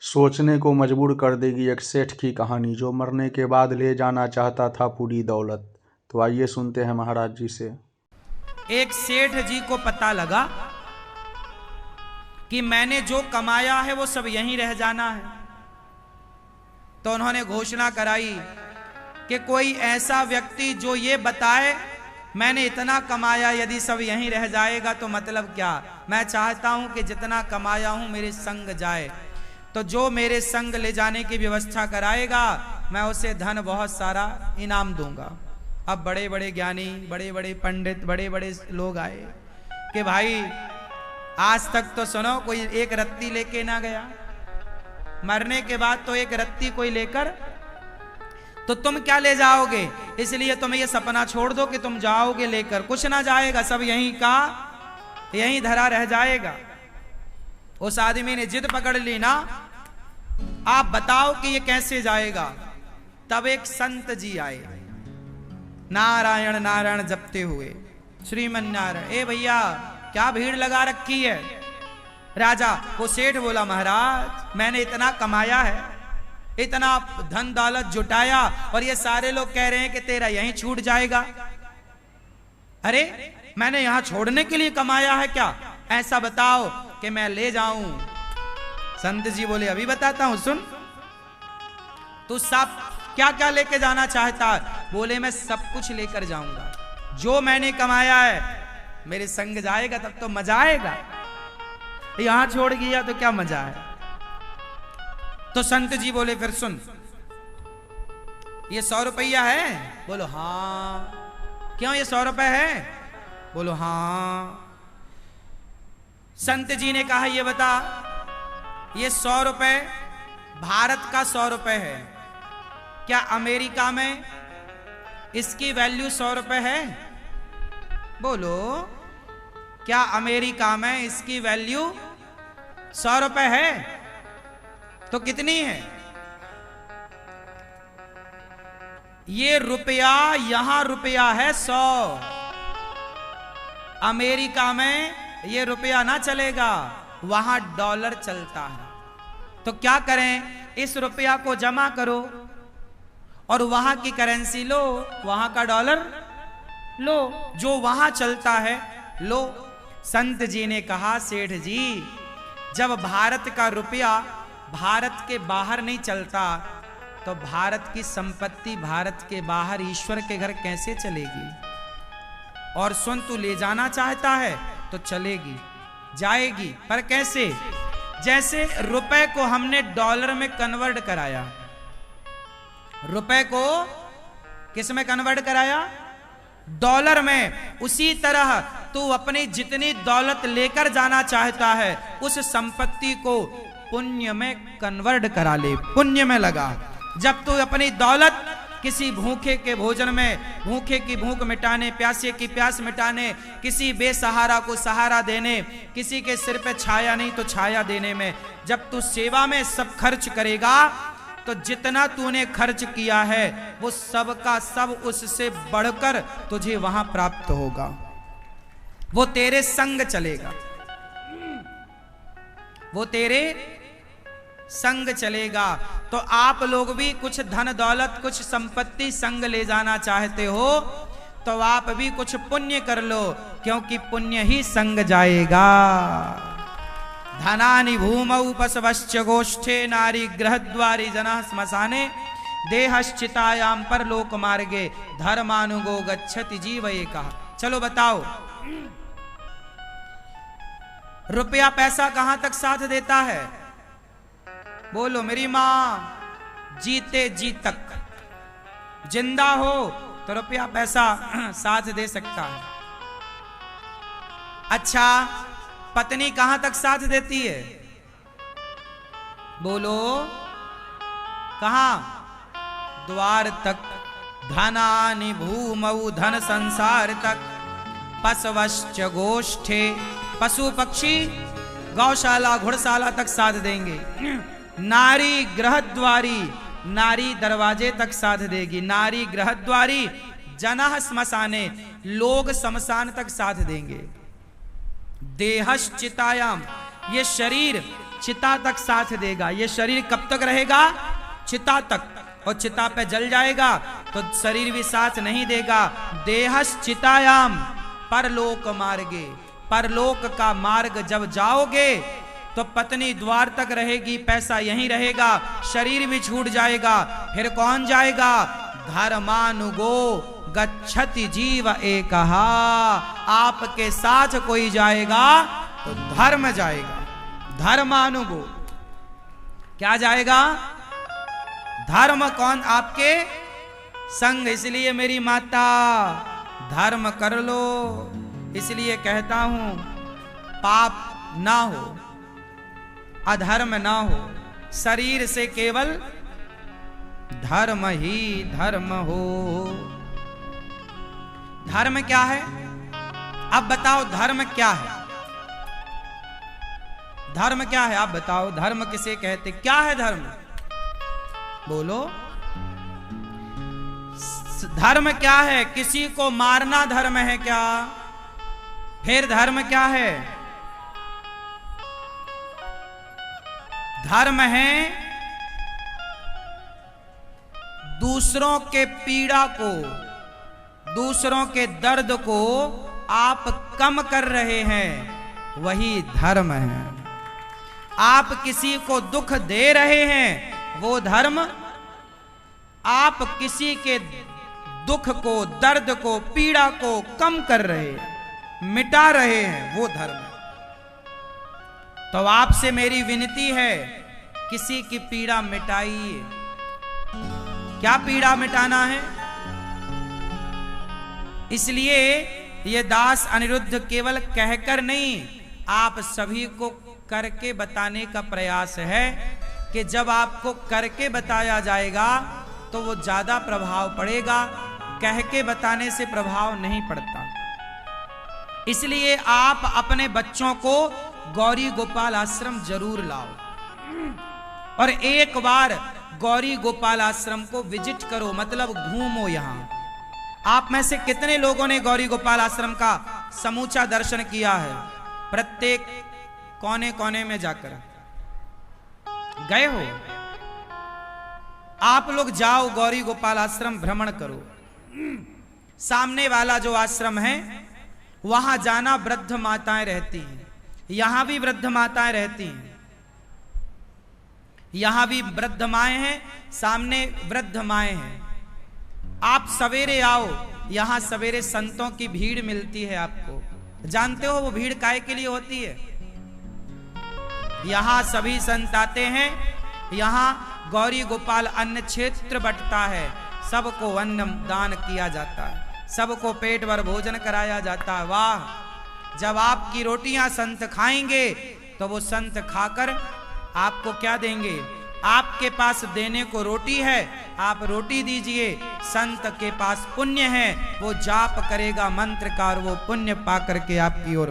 सोचने को मजबूर कर देगी एक सेठ की कहानी, जो मरने के बाद ले जाना चाहता था पूरी दौलत। तो आइए सुनते हैं महाराज जी से। एक सेठ जी को पता लगा कि मैंने जो कमाया है वो सब यहीं रह जाना है, तो उन्होंने घोषणा कराई कि कोई ऐसा व्यक्ति जो ये बताए मैंने इतना कमाया, यदि सब यहीं रह जाएगा तो मतलब क्या। मैं चाहता हूं कि जितना कमाया हूं मेरे संग जाए, तो जो मेरे संग ले जाने की व्यवस्था कराएगा मैं उसे धन बहुत सारा इनाम दूंगा। अब बड़े बड़े ज्ञानी, बड़े बड़े पंडित, बड़े बड़े लोग आए कि भाई आज तक तो सुनो कोई एक रत्ती लेके ना गया, मरने के बाद तो एक रत्ती कोई लेकर, तो तुम क्या ले जाओगे। इसलिए तुम ये सपना छोड़ दो कि तुम जाओगे लेकर, कुछ ना जाएगा, सब यहीं का यहीं धरा रह जाएगा। उस आदमी ने जिद पकड़ ली ना, आप बताओ कि ये कैसे जाएगा। तब एक संत जी आए, नारायण नारायण जपते हुए, श्रीमन नारायण। ए भैया क्या भीड़ लगा रखी है। राजा वो सेठ बोला, महाराज मैंने इतना कमाया है, इतना धन दौलत जुटाया, और ये सारे लोग कह रहे हैं कि तेरा यहीं छूट जाएगा। अरे मैंने यहां छोड़ने के लिए कमाया है क्या, ऐसा बताओ कि मैं ले जाऊं। संत जी बोले, अभी बताता हूं, सुन। तू सब क्या क्या लेके जाना चाहता है। बोले, मैं सब कुछ लेकर जाऊंगा, जो मैंने कमाया है मेरे संग जाएगा तब तो मजा आएगा, यहां छोड़ गया तो क्या मजा है। तो संत जी बोले, फिर सुन, ये 100 रुपया है। बोलो हाँ। क्यों ये 100 रुपए है। बोलो हाँ। संत जी ने कहा, ये बता, ये 100 रुपए भारत का 100 रुपए है, क्या अमेरिका में इसकी वैल्यू 100 रुपए है। बोलो, क्या अमेरिका में इसकी वैल्यू 100 रुपए है। तो कितनी है। ये रुपया, यहां रुपया है 100, अमेरिका में ये रुपया ना चलेगा, वहां डॉलर चलता है। तो क्या करें, इस रुपया को जमा करो और वहां की करेंसी लो, वहां का डॉलर लो, जो वहां चलता है लो। संत जी ने कहा, सेठ जी जब भारत का रुपया भारत के बाहर नहीं चलता, तो भारत की संपत्ति भारत के बाहर ईश्वर के घर कैसे चलेगी। और सुन, तू ले जाना चाहता है तो चलेगी, जाएगी, पर कैसे। जैसे रुपए को हमने डॉलर में कन्वर्ट कराया, रुपए को किस में कन्वर्ट कराया, डॉलर में, उसी तरह तू अपनी जितनी दौलत लेकर जाना चाहता है उस संपत्ति को पुण्य में कन्वर्ट करा ले, पुण्य में लगा। जब तू अपनी दौलत किसी भूखे के भोजन में, भूखे की भूख मिटाने, प्यासे की प्यास मिटाने, किसी बेसहारा को सहारा देने, किसी के सिर पे छाया नहीं तो छाया देने में, जब तू सेवा में सब खर्च करेगा, तो जितना तूने खर्च किया है वो सब का सब उससे बढ़कर तुझे वहां प्राप्त होगा, वो तेरे संग चलेगा, वो तेरे संग चलेगा। तो आप लोग भी कुछ धन दौलत, कुछ संपत्ति संग ले जाना चाहते हो तो आप भी कुछ पुण्य कर लो, क्योंकि पुण्य ही संग जाएगा। धनानि भूमौ पशवश्च गोष्ठे, नारी गृहद्वारी जनः श्मशाने, देहश्चितायाम परलोक मार्गे, धर्मानुगो गच्छति जीव एकः। चलो बताओ, रुपया पैसा कहां तक साथ देता है। बोलो, मेरी मां जीते जी तक, जिंदा हो तो रुपया पैसा साथ दे सकता है। अच्छा, पत्नी कहां तक साथ देती है। बोलो, कहां, द्वार तक। धनानि भूमौ, धन संसार तक, पशवश्च गोष्ठे, पशु पक्षी गौशाला घुड़शाला तक साथ देंगे। नारी गृहद्वारी, नारी दरवाजे तक साथ देगी। नारी गृहद्वारी, जनः श्मशाने, लोग शमशान तक साथ देंगे। देहश्चितायाम, ये शरीर चिता तक साथ देगा। ये शरीर कब तक रहेगा? चिता तक, और चिता पे जल जाएगा तो शरीर भी साथ नहीं देगा। देहस चितायाम परलोक मार्गे, परलोक का मार्ग जब जाओगे तो पत्नी द्वार तक रहेगी, पैसा यहीं रहेगा, शरीर भी छूट जाएगा। फिर कौन जाएगा? धर्मानुगो गच्छति जीव एकहा, आपके साथ कोई जाएगा तो धर्म जाएगा। धर्मानुगो क्या जाएगा? धर्म। कौन? आपके संग। इसलिए मेरी माता धर्म कर लो, इसलिए कहता हूं पाप ना हो, अधर्म ना हो, शरीर से केवल धर्म ही धर्म हो। धर्म क्या है? अब बताओ धर्म क्या है? धर्म क्या है? आप बताओ धर्म किसे कहते? क्या है धर्म? बोलो। धर्म क्या है? किसी को मारना धर्म है क्या? फिर धर्म क्या है? धर्म है दूसरों के पीड़ा को, दूसरों के दर्द को आप कम कर रहे हैं, वही धर्म है। आप किसी को दुख दे रहे हैं, वो धर्म। आप किसी के दुख को, दर्द को, पीड़ा को कम कर रहे हैं, मिटा रहे हैं, वो धर्म है। तो आपसे मेरी विनती है, किसी की पीड़ा मिटाइए। क्या पीड़ा मिटाना है? इसलिए ये दास अनिरुद्ध केवल कहकर नहीं, आप सभी को करके बताने का प्रयास है कि जब आपको करके बताया जाएगा तो वो ज्यादा प्रभाव पड़ेगा, कह के बताने से प्रभाव नहीं पड़ता। इसलिए आप अपने बच्चों को गौरी गोपाल आश्रम जरूर लाओ और एक बार गौरी गोपाल आश्रम को विजिट करो, मतलब घूमो। यहां आप में से कितने लोगों ने गौरी गोपाल आश्रम का समूचा दर्शन किया है? प्रत्येक कोने कोने में जाकर गए हो? आप लोग जाओ, गौरी गोपाल आश्रम भ्रमण करो। सामने वाला जो आश्रम है वहां जाना, वृद्ध माताएं रहती हैं, यहां भी वृद्ध माताएं रहती हैं, यहां भी वृद्ध माएं हैं, सामने वृद्ध माएं हैं। आप सवेरे आओ, यहां सवेरे संतों की भीड़ मिलती है आपको। जानते हो वो भीड़ काहे के लिए होती है? यहां सभी संत आते हैं, यहां गौरी गोपाल अन्न क्षेत्र बंटता है, सबको अन्न दान किया जाता है, सबको पेट भर भोजन कराया जाता है। वाह! जब आपकी रोटियां संत खाएंगे तो वो संत खाकर आपको क्या देंगे? आपके पास देने को रोटी है, आप रोटी दीजिए। संत के पास पुण्य है, वो जाप करेगा मंत्र का और वो पुण्य पा करके आपकी ओर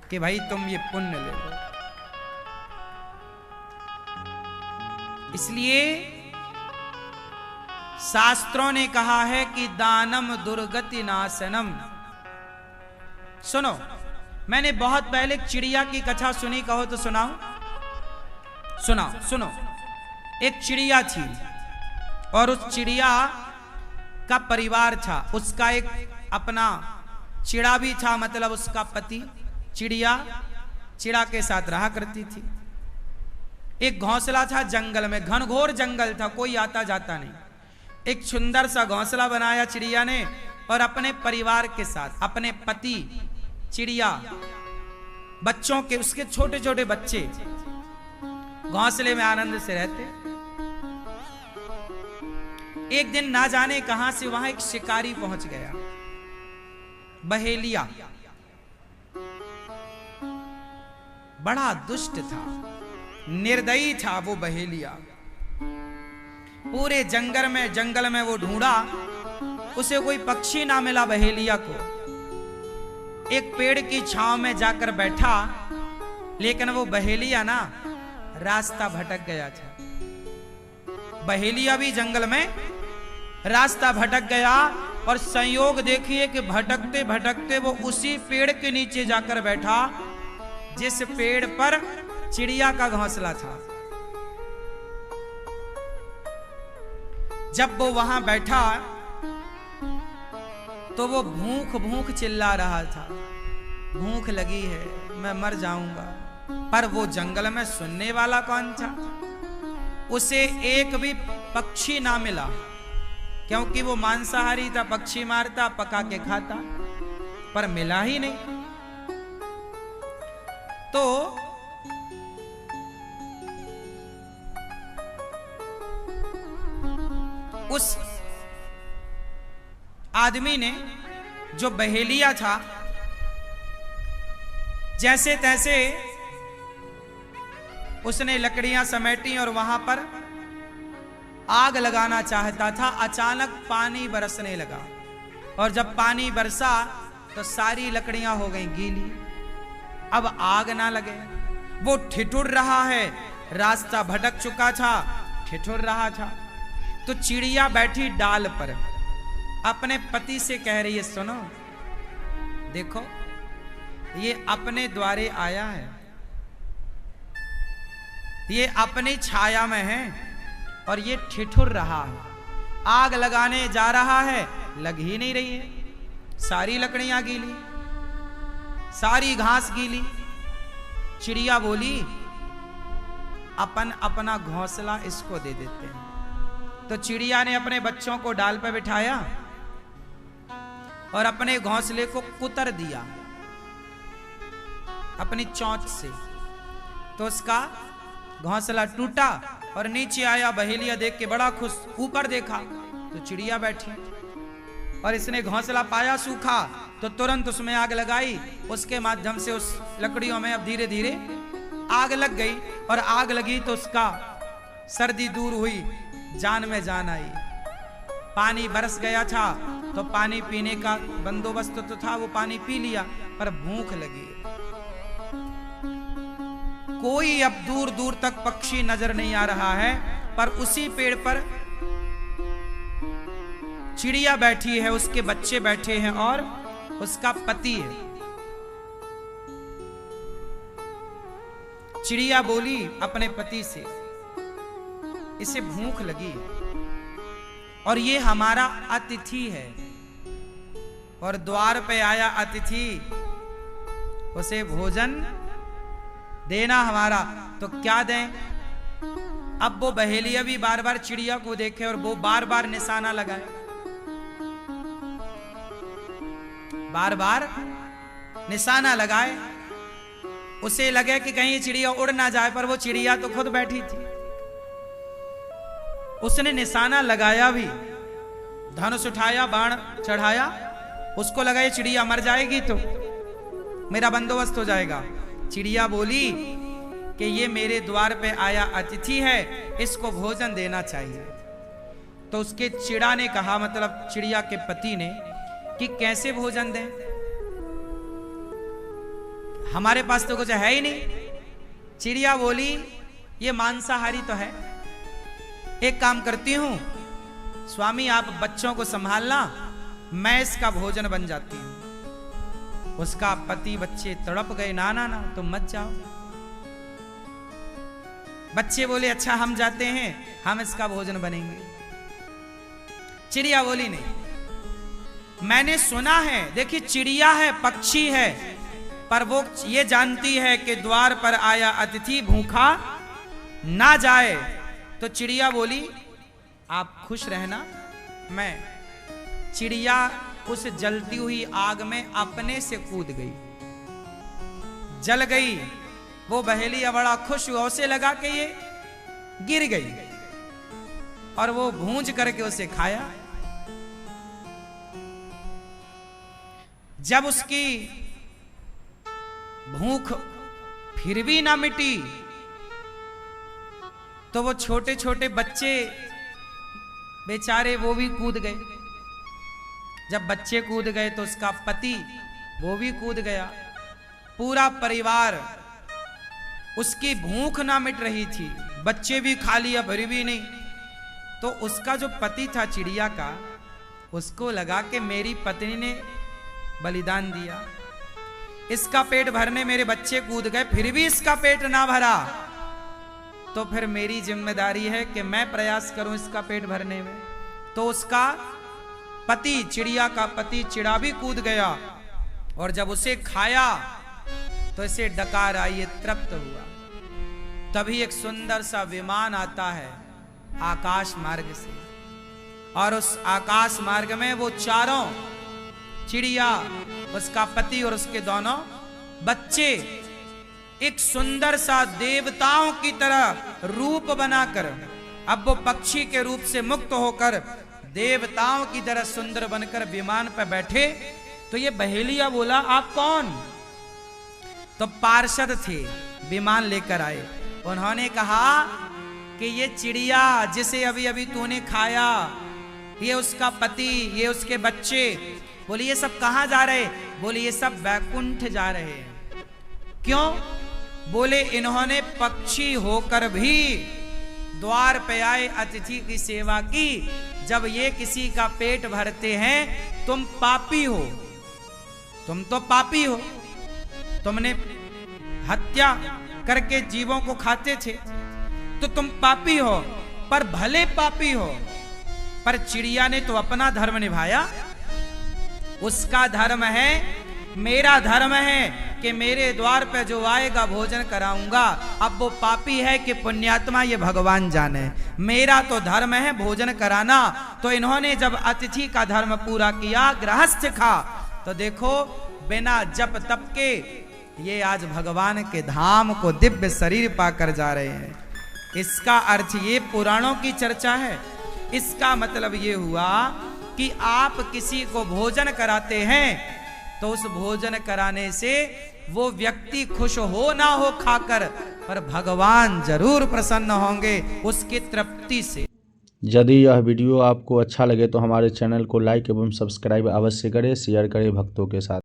कि भाई तुम ये पुण्य ले लो। इसलिए शास्त्रों ने कहा है कि दानम दुर्गति नाशनम। सुनो, मैंने बहुत पहले चिड़िया की कथा सुनी, कहो तो सुनाओ। सुनाओ, सुनो। एक चिड़िया थी और उस चिड़िया का परिवार था, उसका एक अपना चिड़ा भी था, मतलब उसका पति। चिड़िया चिड़ा के साथ रहा करती थी। एक घोंसला था जंगल में, घनघोर जंगल था, कोई आता जाता नहीं। एक सुंदर सा घोंसला बनाया चिड़िया ने और अपने परिवार के साथ, अपने पति, चिड़िया, बच्चों के, उसके छोटे छोटे बच्चे घोंसले में आनंद से रहते। एक दिन ना जाने कहां से वहां एक शिकारी पहुंच गया, बहेलिया। बड़ा दुष्ट था, निर्दयी था वो बहेलिया। पूरे जंगल में वो ढूंढा, उसे कोई पक्षी ना मिला बहेलिया को। एक पेड़ की छांव में जाकर बैठा, लेकिन वो बहेलिया ना रास्ता भटक गया था। बहेलिया भी जंगल में रास्ता भटक गया और संयोग देखिए कि भटकते भटकते वो उसी पेड़ के नीचे जाकर बैठा जिस पेड़ पर चिड़िया का घोंसला था। जब वो वहां बैठा तो वो भूख भूख चिल्ला रहा था, भूख लगी है, मैं मर जाऊंगा। पर वो जंगल में सुनने वाला कौन था? उसे एक भी पक्षी ना मिला, क्योंकि वो मांसाहारी था, पक्षी मारता, पका के खाता, पर मिला ही नहीं। तो उस आदमी ने, जो बहेलिया था, जैसे तैसे उसने लकड़ियां समेटी और वहां पर आग लगाना चाहता था। अचानक पानी बरसने लगा, और जब पानी बरसा तो सारी लकड़ियां हो गईं गीली। अब आग ना लगे, वो ठिठुर रहा है, रास्ता भटक चुका था, ठिठुर रहा था। तो चिड़िया बैठी डाल पर अपने पति से कह रही है, सुनो, देखो ये अपने द्वारे आया है, ये अपनी छाया में है, और ये ठिठुर रहा है, आग लगाने जा रहा है, लग ही नहीं रही है, सारी लकड़ियां गीली, सारी घास गीली। चिड़िया बोली, अपन अपना घोंसला इसको दे देते हैं। तो चिड़िया ने अपने बच्चों को डाल पर बिठाया और अपने घोंसले को कुतर दिया अपनी चोंच से, तो उसका घोंसला टूटा और नीचे आया। बहेलिया देख के बड़ा खुश, ऊपर देखा तो चिड़िया बैठी, और इसने घोंसला पाया सूखा, तो तुरंत उसमें आग लगाई। उसके माध्यम से उस लकड़ियों में अब धीरे धीरे आग लग गई, और आग लगी तो उसका सर्दी दूर हुई, जान में जान आई। पानी बरस गया था, तो पानी पीने का बंदोबस्त तो था, वो पानी पी लिया, पर भूख लगी। कोई अब दूर दूर तक पक्षी नजर नहीं आ रहा है, पर उसी पेड़ पर चिड़िया बैठी है, उसके बच्चे बैठे हैं और उसका पति है। चिड़िया बोली अपने पति से, इसे भूख लगी है और ये हमारा अतिथि है, और द्वार पे आया अतिथि, उसे भोजन देना हमारा, तो क्या दें? अब वो बहेलिया भी बार बार चिड़िया को देखे और वो बार बार निशाना लगाए, बार बार निशाना लगाए। उसे लगे कि कहीं चिड़िया उड़ ना जाए, पर वो चिड़िया तो खुद बैठी थी। उसने निशाना लगाया भी, धनुष उठाया, बाण चढ़ाया, उसको लगा ये चिड़िया मर जाएगी तो मेरा बंदोबस्त हो जाएगा। चिड़िया बोली कि ये मेरे द्वार पे आया अतिथि है, इसको भोजन देना चाहिए। तो उसके चिड़ा ने कहा, मतलब चिड़िया के पति ने, कि कैसे भोजन दें, हमारे पास तो कुछ है ही नहीं। चिड़िया बोली, ये मांसाहारी तो है, एक काम करती हूं, स्वामी आप बच्चों को संभालना, मैं इसका भोजन बन जाती हूं। उसका पति बच्चे तड़प गए, ना ना ना तुम मत जाओ। बच्चे बोले अच्छा हम जाते हैं, हम इसका भोजन बनेंगे। चिड़िया बोली नहीं, मैंने सुना है, देखिए चिड़िया है, पक्षी है, पर वो ये जानती है कि द्वार पर आया अतिथि भूखा ना जाए। तो चिड़िया बोली आप खुश रहना, मैं। चिड़िया उस जलती हुई आग में अपने से कूद गई, जल गई। वो बहेलिया बड़ा खुश हुआ, उसे लगा कि ये गिर गई, और वो भूंज करके उसे खाया। जब उसकी भूख फिर भी ना मिटी, तो वो छोटे छोटे बच्चे बेचारे वो भी कूद गए। जब बच्चे कूद गए तो उसका पति वो भी कूद गया। पूरा परिवार, उसकी भूख ना मिट रही थी, बच्चे भी खा लिया, भरी भी नहीं। तो उसका जो पति था चिड़िया का, उसको लगा कि मेरी पत्नी ने बलिदान दिया, इसका पेट भरने मेरे बच्चे कूद गए, फिर भी इसका पेट ना भरा, तो फिर मेरी जिम्मेदारी है कि मैं प्रयास करूं इसका पेट भरने में। तो उसका पति, चिड़िया का पति चिड़ा भी कूद गया, और जब उसे खाया तो इसे डकार आई, ये तृप्त हुआ। तभी एक सुंदर सा विमान आता है आकाश मार्ग से, और उस आकाश मार्ग में वो चारों, चिड़िया, उसका पति और उसके दोनों बच्चे, एक सुंदर सा देवताओं की तरह रूप बनाकर, अब वो पक्षी के रूप से मुक्त होकर देवताओं की तरह सुंदर बनकर विमान पर बैठे। तो ये बहेलिया बोला, आप कौन? तो पार्षद थे, विमान लेकर आए। उन्होंने कहा कि ये चिड़िया जिसे अभी अभी तूने खाया, ये उसका पति, ये उसके बच्चे। बोले ये सब कहां जा रहे? बोले ये सब वैकुंठ जा रहे हैं। क्यों? बोले इन्होंने पक्षी होकर भी द्वार पे आए, अतिथि की सेवा की। जब ये किसी का पेट भरते हैं, तुम पापी हो, तुम तो पापी हो, तुमने हत्या करके जीवों को खाते थे, तो तुम पापी हो, पर भले पापी हो। पर चिड़िया ने तो अपना धर्म निभाया, उसका धर्म है, मेरा धर्म है कि मेरे द्वार पे जो आएगा भोजन कराऊंगा। अब वो पापी है कि पुण्यात्मा ये भगवान जाने, मेरा तो धर्म है भोजन कराना। तो इन्होंने जब अतिथि का धर्म पूरा किया, गृहस्थ खा, तो देखो बिना जप तप के ये आज भगवान के धाम को दिव्य शरीर पाकर जा रहे हैं। इसका अर्थ ये पुराणों की चर्चा है। इसका मतलब ये हुआ कि आप किसी को भोजन कराते हैं तो उस भोजन कराने से वो व्यक्ति खुश हो ना हो खाकर, पर भगवान जरूर प्रसन्न होंगे उसकी तृप्ति से। यदि यह वीडियो आपको अच्छा लगे तो हमारे चैनल को लाइक एवं सब्सक्राइब अवश्य करें, शेयर करें भक्तों के साथ।